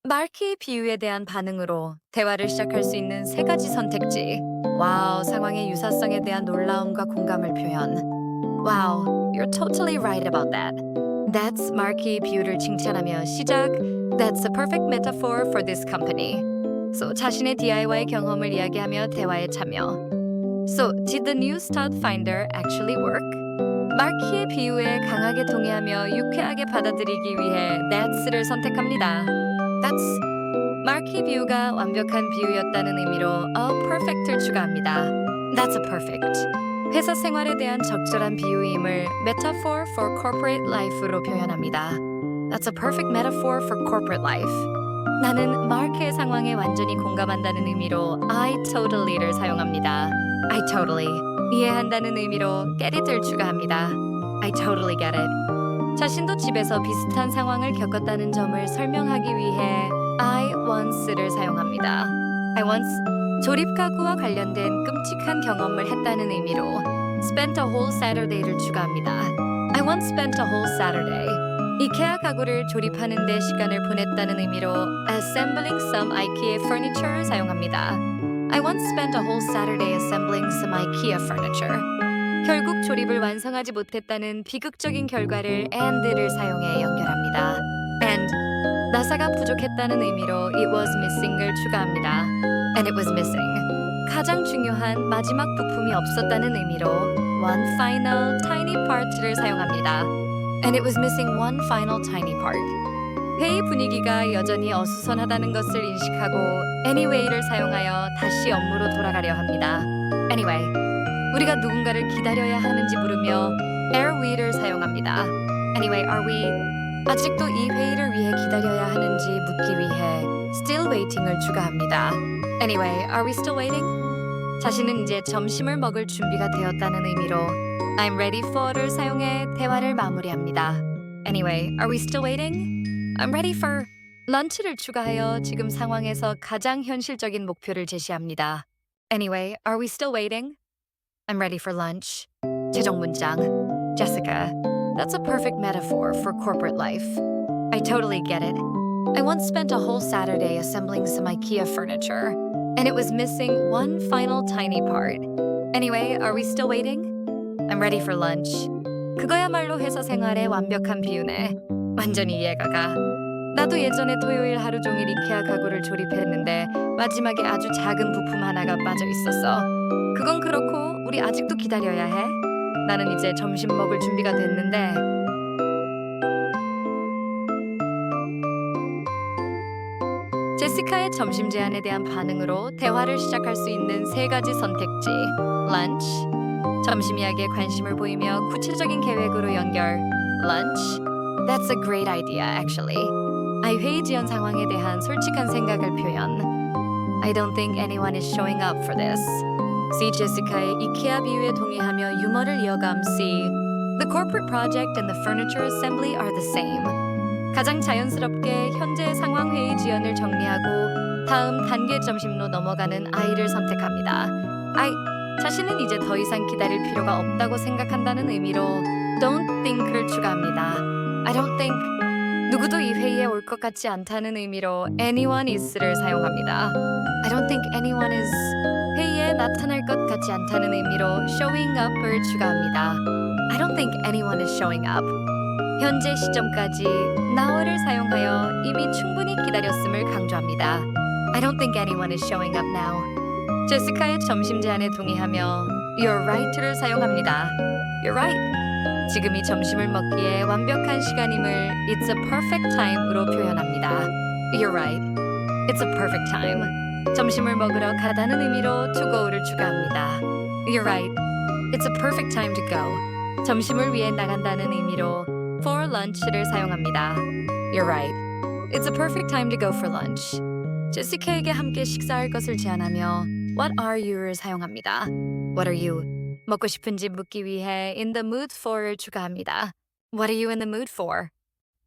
마르키 비유에 대한 반응으로 대화를 시작할 수 있는 세 가지 선택지. 와우, 상황의 유사성에 대한 놀라움과 공감을 표현. Wow, you're totally right about that. That's 마르키 비유를 칭찬하며 시작. That's a perfect metaphor for this company. So 자신의 DIY 경험을 이야기하며 대화에 참여. So did the new start finder actually work? 마르키의 비유에 강하게 동의하며 유쾌하게 받아들이기 위해 that's를 선택합니다. That's 마르키 비유가 완벽한 비유였다는 의미로 a perfect를 추가합니다. That's a perfect. 회사 생활에 대한 적절한 비유임을 metaphor for corporate life로 표현합니다. That's a perfect metaphor for corporate life. 나는 마르키의 상황에 완전히 공감한다는 의미로 I totally를 사용합니다. I totally. 이해한다는 의미로 get it을 추가합니다. I totally get it. 자신도 집에서 비슷한 상황을 겪었다는 점을 설명하기 위해 I once를 사용합니다. I once 조립 가구와 관련된 끔찍한 경험을 했다는 의미로 spent a whole Saturday를 추가합니다. I once spent a whole Saturday. 이케아 가구를 조립하는 데 시간을 보냈다는 의미로 assembling some IKEA furniture를 사용합니다. I once spent a whole Saturday assembling some IKEA furniture. 결국 조립을 완성하지 못했다는 비극적인 결과를 and를 사용해 연결합니다. and 나사가 부족했다는 의미로 it was missing을 추가합니다. and it was missing. 가장 중요한 마지막 부품이 없었다는 의미로 one final tiny part를 사용합니다. and it was missing one final tiny part. 회의 분위기가 여전히 어수선하다는 것을 인식하고 anyway를 사용하여 다시 업무로 돌아가려 합니다. anyway. 우리가 누군가를 기다려야 하는지 물으며 are we를 사용합니다. Anyway, are we? 아직도 이 회의를 위해 기다려야 하는지 묻기 위해 still waiting을 추가합니다. Anyway, are we still waiting? 자신은 이제 점심을 먹을 준비가 되었다는 의미로 I'm ready for를 사용해 대화를 마무리합니다. Anyway, are we still waiting? I'm ready for lunch를 추가하여 지금 상황에서 가장 현실적인 목표를 제시합니다. Anyway, are we still waiting? I'm ready for lunch. 최종 문장. Jessica, that's a perfect metaphor for corporate life. I totally get it. I once spent a whole Saturday assembling some IKEA furniture, and it was missing one final tiny part. Anyway, are we still waiting? I'm ready for lunch. 그거야말로 회사 생활의 완벽한 비유네. 완전히 이해가 가. 나도 예전에 토요일 하루 종일 이케아 가구를 조립했는데 마지막에 아주 작은 부품 하나가 빠져 있었어. 그건 그렇고 우리 아직도 기다려야 해. 나는 이제 점심 먹을 준비가 됐는데 제시카의 점심 제안에 대한 반응으로 대화를 시작할 수 있는 세 가지 선택지. lunch, 점심 이야기에 관심을 보이며 구체적인 계획으로 연결. lunch, that's a great idea actually. I 회의 지연 상황에 대한 솔직한 생각을 표현. I don't think anyone is showing up for this. C. 제시카의 이케아 비유에 동의하며 유머를 이어감 C. The corporate project and the furniture assembly are the same. 가장 자연스럽게 현재 상황 회의 지연을 정리하고 다음 단계 점심로 넘어가는 I를 선택합니다. I. 자신은 이제 더 이상 기다릴 필요가 없다고 생각한다는 의미로 don't think를 추가합니다. I don't think. 누구도 이 회의에 올 것 같지 않다는 의미로 anyone is를 사용합니다. I don't think anyone is 회의에 나타날 것 같지 않다는 의미로 showing up을 추가합니다. I don't think anyone is showing up. 현재 시점까지 now를 사용하여 이미 충분히 기다렸음을 강조합니다. I don't think anyone is showing up now. 제시카의 점심 제안에 동의하며 you're right를 사용합니다. You're right. 지금이 점심을 먹기에 완벽한 시간임을 It's a perfect time으로 표현합니다. You're right. It's a perfect time. 점심을 먹으러 가다는 의미로 to go를 추가합니다. You're right. It's a perfect time to go. 점심을 위해 나간다는 의미로 for lunch를 사용합니다. You're right. It's a perfect time to go for lunch. 제시카에게 함께 식사할 것을 제안하며 What are you를 사용합니다. What are you? 먹고 싶은지 묻기 위해 in the mood for를 추가합니다. What are you in the mood for?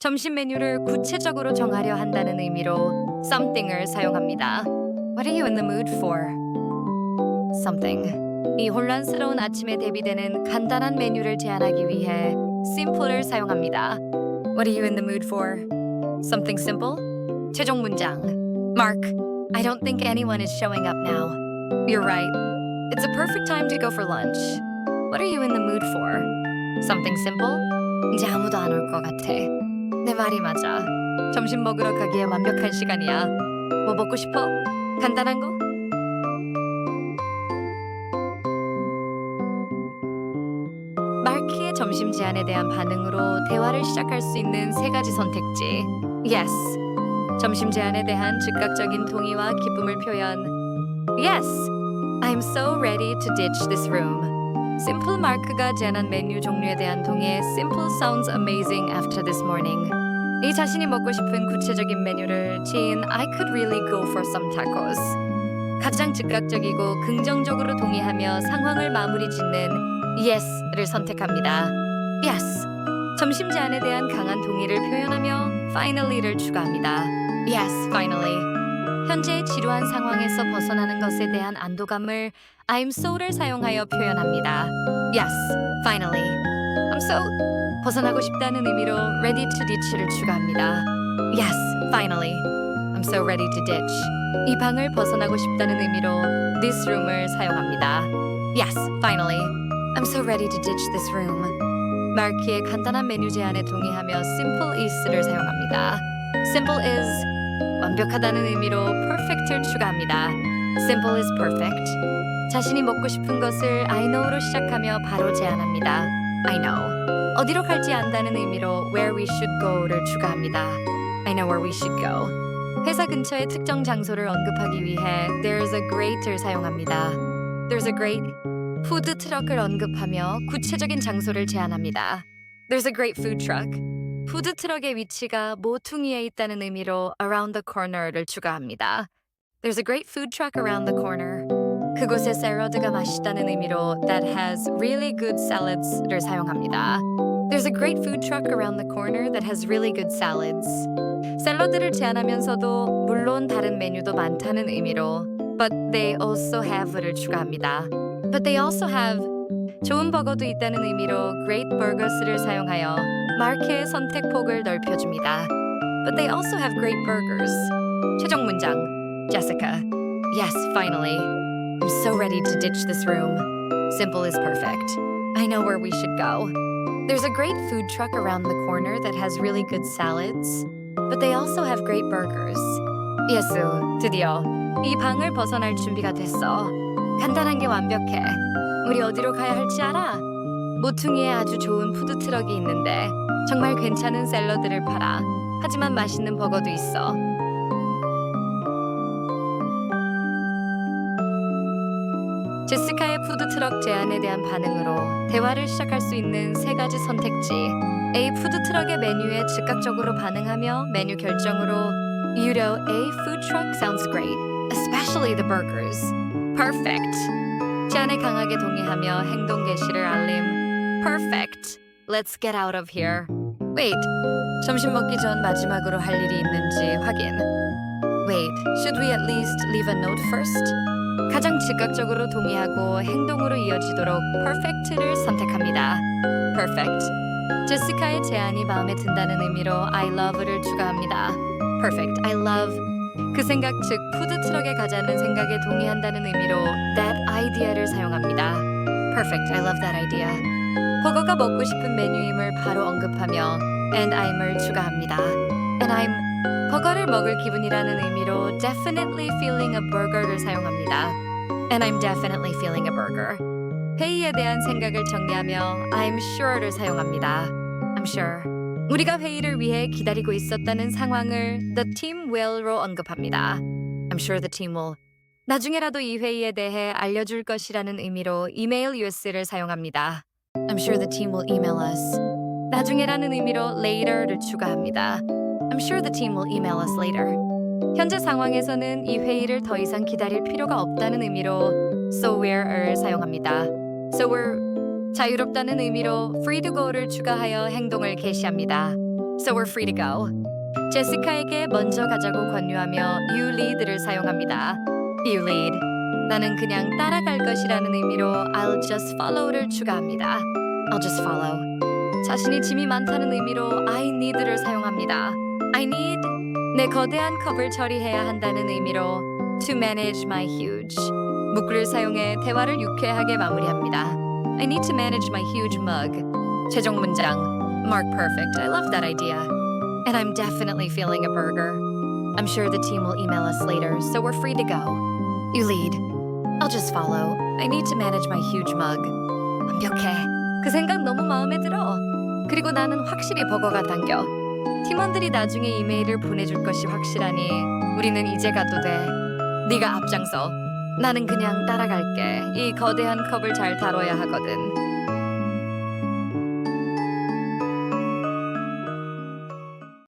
점심 메뉴를 구체적으로 정하려 한다는 의미로 something을 사용합니다. What are you in the mood for? Something. 이 혼란스러운 아침에 대비되는 간단한 메뉴를 제안하기 위해 simple을 사용합니다. What are you in the mood for? Something simple? 최종 문장. Mark, I don't think anyone is showing up now. You're right. It's a perfect time to go for lunch. What are you in the mood for? Something simple? 이제 아무도 안 올 것 같아. 내 말이 맞아. 점심 먹으러 가기에 완벽한 시간이야. 뭐 먹고 싶어? 간단한 거? 마크의 점심 제안에 대한 반응으로 대화를 시작할 수 있는 세 가지 선택지. Yes. 점심 제안에 대한 즉각적인 동의와 기쁨을 표현. Yes. I'm so ready to ditch this room. Simple 마크가 제안한 메뉴 종류에 대한 동의에 Simple sounds amazing after this morning. 이 자신이 먹고 싶은 구체적인 메뉴를 지인 I could really go for some tacos. 가장 즉각적이고 긍정적으로 동의하며 상황을 마무리 짓는 Yes를 선택합니다. Yes. 점심 제안에 대한 강한 동의를 표현하며 Finally를 추가합니다. Yes, finally. 현재 지루한 상황에서 벗어나는 것에 대한 안도감을 I'm so를 사용하여 표현합니다. Yes, finally. I'm so 벗어나고 싶다는 의미로 ready to ditch를 추가합니다. Yes, finally. I'm so ready to ditch. 이 방을 벗어나고 싶다는 의미로 this room을 사용합니다. Yes, finally. I'm so ready to ditch this room. 마키의 간단한 메뉴 제안에 동의하며 simple is를 사용합니다. Simple is 완벽하다는 의미로 perfect를 추가합니다. Simple is perfect. 자신이 먹고 싶은 것을 I know로 시작하며 바로 제안합니다. I know. 어디로 갈지 안다는 의미로 where we should go를 추가합니다. I know where we should go. 회사 근처의 특정 장소를 언급하기 위해 there's a great을 사용합니다. There's a great 푸드 트럭을 언급하며 구체적인 장소를 제안합니다. There's a great food truck. 푸드 트럭의 위치가 모퉁이에 있다는 의미로 around the corner를 추가합니다. There's a great food truck around the corner. 그곳에 샐러드가 맛있다는 의미로 that has really good salads를 사용합니다. There's a great food truck around the corner that has really good salads. 샐러드를 제안하면서도 물론 다른 메뉴도 많다는 의미로 but they also have를 추가합니다. But they also have 좋은 버거도 있다는 의미로 great burgers를 사용하여 마크의 선택폭을 넓혀줍니다. But they also have great burgers. 최종 문장. Jessica. Yes, finally. I'm so ready to ditch this room. Simple is perfect. I know where we should go. There's a great food truck around the corner that has really good salads. But they also have great burgers. 예수, 드디어 이 방을 벗어날 준비가 됐어. 간단한 게 완벽해. 우리 어디로 가야 할지 알아? 모퉁이에 아주 좋은 푸드트럭이 있는데 정말 괜찮은 샐러드를 팔아. 하지만 맛있는 버거도 있어. 제시카의 푸드트럭 제안에 대한 반응으로 대화를 시작할 수 있는 세 가지 선택지. A. 푸드트럭의 메뉴에 즉각적으로 반응하며 메뉴 결정으로 You know, A food truck sounds great, especially the burgers. Perfect. 제안에 강하게 동의하며 행동 개시를 알림. Perfect. Let's get out of here. Wait. 점심 먹기 전 마지막으로 할 일이 있는지 확인. Wait. Should we at least leave a note first? 가장 즉각적으로 동의하고 행동으로 이어지도록 perfect를 선택합니다. Perfect. 제시카의 제안이 마음에 든다는 의미로 I love를 추가합니다. Perfect. I love. 그 생각 즉 푸드트럭에 가자는 생각에 동의한다는 의미로 that idea를 사용합니다. Perfect. I love that idea. 버거가 먹고 싶은 메뉴임을 바로 언급하며 and I'm을 추가합니다. And I'm 버거를 먹을 기분이라는 의미로 definitely feeling a burger를 사용합니다. And I'm definitely feeling a burger. 회의에 대한 생각을 정리하며 I'm sure를 사용합니다. I'm sure. 우리가 회의를 위해 기다리고 있었다는 상황을 the team will로 언급합니다. I'm sure the team will. 나중에라도 이 회의에 대해 알려줄 것이라는 의미로 email us를 사용합니다. I'm sure the team will email us. 나중에라는 의미로 later를 추가합니다. I'm sure the team will email us later. 현재 상황에서는 이 회의를 더 이상 기다릴 필요가 없다는 의미로 so we're을 사용합니다. So we're 자유롭다는 의미로 free to go를 추가하여 행동을 개시합니다. So we're free to go. 제시카에게 먼저 가자고 권유하며 you lead를 사용합니다. You lead. 나는 그냥 따라갈 것이라는 의미로 I'll just follow를 추가합니다. I'll just follow. 자신이 짐이 많다는 의미로 I need를 사용합니다. I need 내 거대한 컵을 처리해야 한다는 의미로 to manage my huge. 문구를 사용해 대화를 유쾌하게 마무리합니다. I need to manage my huge mug. 최종 문장. Mark perfect. I love that idea. And I'm definitely feeling a burger. I'm sure the team will email us later, so we're free to go. You lead. I'll just follow. I need to manage my huge mug. 완벽해. 그 생각 너무 마음에 들어. 그리고 나는 확실히 버거가 당겨. 팀원들이 나중에 이메일을 보내줄 것이 확실하니 우리는 이제 가도 돼. 네가 앞장서. 나는 그냥 따라갈게. 이 거대한 컵을 잘 다뤄야 하거든.